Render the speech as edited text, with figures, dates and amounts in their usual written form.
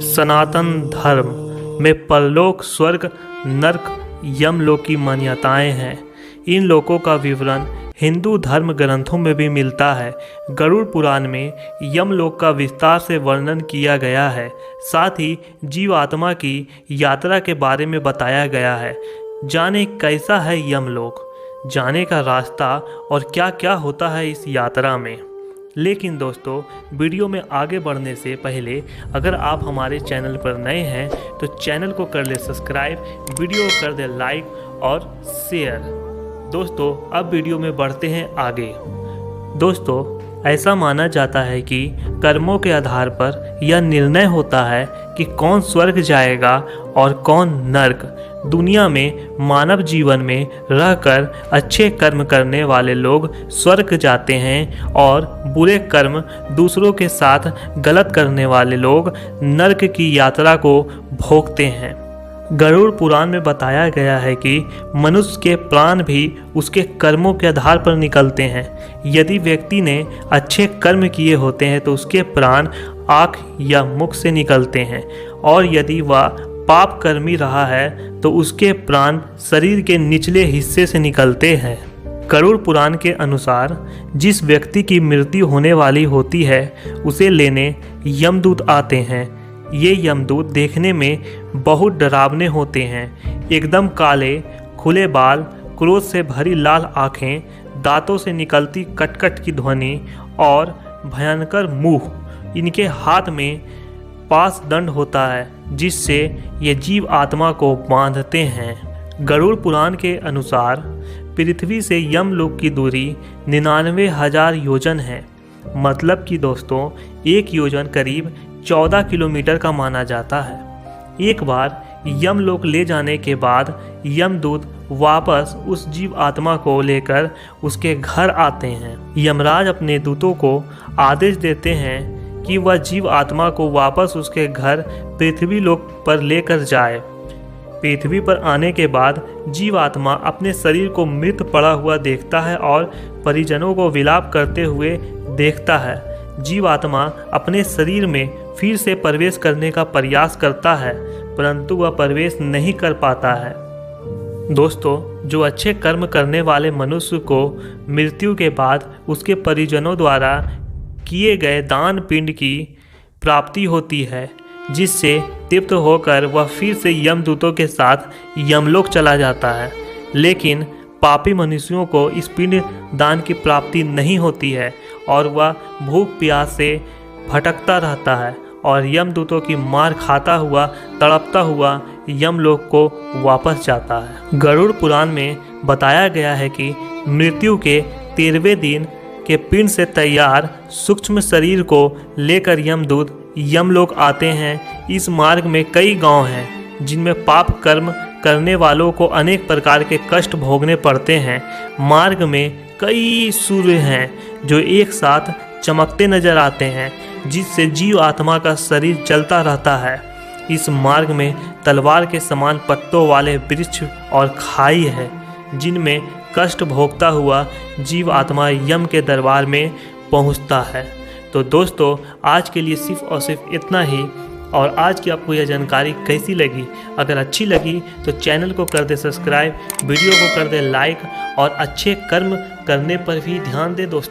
सनातन धर्म में परलोक, स्वर्ग, नरक, यमलोक की मान्यताएं हैं। इन लोकों का विवरण हिंदू धर्म ग्रंथों में भी मिलता है। गरुड़ पुराण में यमलोक का विस्तार से वर्णन किया गया है। साथ ही जीवात्मा की यात्रा के बारे में बताया गया है। जाने कैसा है यमलोक, जाने का रास्ता और क्या क्या होता है इस यात्रा में। लेकिन दोस्तों, वीडियो में आगे बढ़ने से पहले अगर आप हमारे चैनल पर नए हैं तो चैनल को कर ले सब्सक्राइब, वीडियो को कर दे लाइक और शेयर। दोस्तों, अब वीडियो में बढ़ते हैं आगे। दोस्तों, ऐसा माना जाता है कि कर्मों के आधार पर यह निर्णय होता है कि कौन स्वर्ग जाएगा और कौन नर्क। दुनिया में मानव जीवन में रहकर अच्छे कर्म करने वाले लोग स्वर्ग जाते हैं और बुरे कर्म दूसरों के साथ गलत करने वाले लोग नर्क की यात्रा को भोगते हैं। गरुड़ पुराण में बताया गया है कि मनुष्य के प्राण भी उसके कर्मों के आधार पर निकलते हैं। यदि व्यक्ति ने अच्छे कर्म किए होते हैं तो उसके प्राण आँख या मुख से निकलते हैं, और यदि वह पाप कर्मी रहा है तो उसके प्राण शरीर के निचले हिस्से से निकलते हैं। गरुड़ पुराण के अनुसार जिस व्यक्ति की मृत्यु होने वाली होती है उसे लेने यमदूत आते हैं। ये यमदूत देखने में बहुत डरावने होते हैं। एकदम काले, खुले बाल, क्रोध से भरी लाल आँखें, दांतों से निकलती कटकट की ध्वनि और भयंकर मुंह। इनके हाथ में पास दंड होता है जिससे ये जीव आत्मा को बांधते हैं। गरुड़ पुराण के अनुसार पृथ्वी से यमलोक की दूरी 99,000 योजन है। मतलब कि दोस्तों, एक योजन करीब 14 किलोमीटर का माना जाता है। एक बार यमलोक ले जाने के बाद यमदूत वापस उस जीव आत्मा को लेकर उसके घर आते हैं। यमराज अपने दूतों को आदेश देते हैं कि वह जीव आत्मा को वापस उसके घर पृथ्वी लोक पर लेकर जाए। पृथ्वी पर आने के बाद जीव आत्मा अपने शरीर को मृत पड़ा हुआ देखता है और परिजनों को विलाप करते हुए देखता है। जीव आत्मा अपने शरीर में फिर से प्रवेश करने का प्रयास करता है, परंतु वह प्रवेश नहीं कर पाता है। दोस्तों, जो अच्छे कर्म करने वाले मनुष्य को मृत्यु के बाद उसके परिजनों द्वारा किए गए दान पिंड की प्राप्ति होती है, जिससे तृप्त होकर वह फिर से यमदूतों के साथ यमलोक चला जाता है। लेकिन पापी मनुष्यों को इस पिंड दान की प्राप्ति नहीं होती है और वह भूख प्यास से भटकता रहता है और यमदूतों की मार खाता हुआ, तड़पता हुआ यमलोक को वापस जाता है। गरुड़ पुराण में बताया गया है कि मृत्यु के 13वें दिन के पिंड से तैयार सूक्ष्म शरीर को लेकर यमदूत यमलोक आते हैं। इस मार्ग में कई गांव हैं जिनमें पाप कर्म करने वालों को अनेक प्रकार के कष्ट भोगने पड़ते हैं। मार्ग में कई सूर्य हैं जो एक साथ चमकते नजर आते हैं, जिससे जीव आत्मा का शरीर जलता रहता है। इस मार्ग में तलवार के समान पत्तों वाले वृक्ष और खाई है, जिनमें कष्ट भोगता हुआ जीव आत्मा यम के दरबार में पहुंचता है। तो दोस्तों, आज के लिए सिर्फ और सिर्फ इतना ही। और आज की आपको यह जानकारी कैसी लगी? अगर अच्छी लगी तो चैनल को कर दे सब्सक्राइब, वीडियो को कर दे लाइक और अच्छे कर्म करने पर भी ध्यान दे दोस्तों।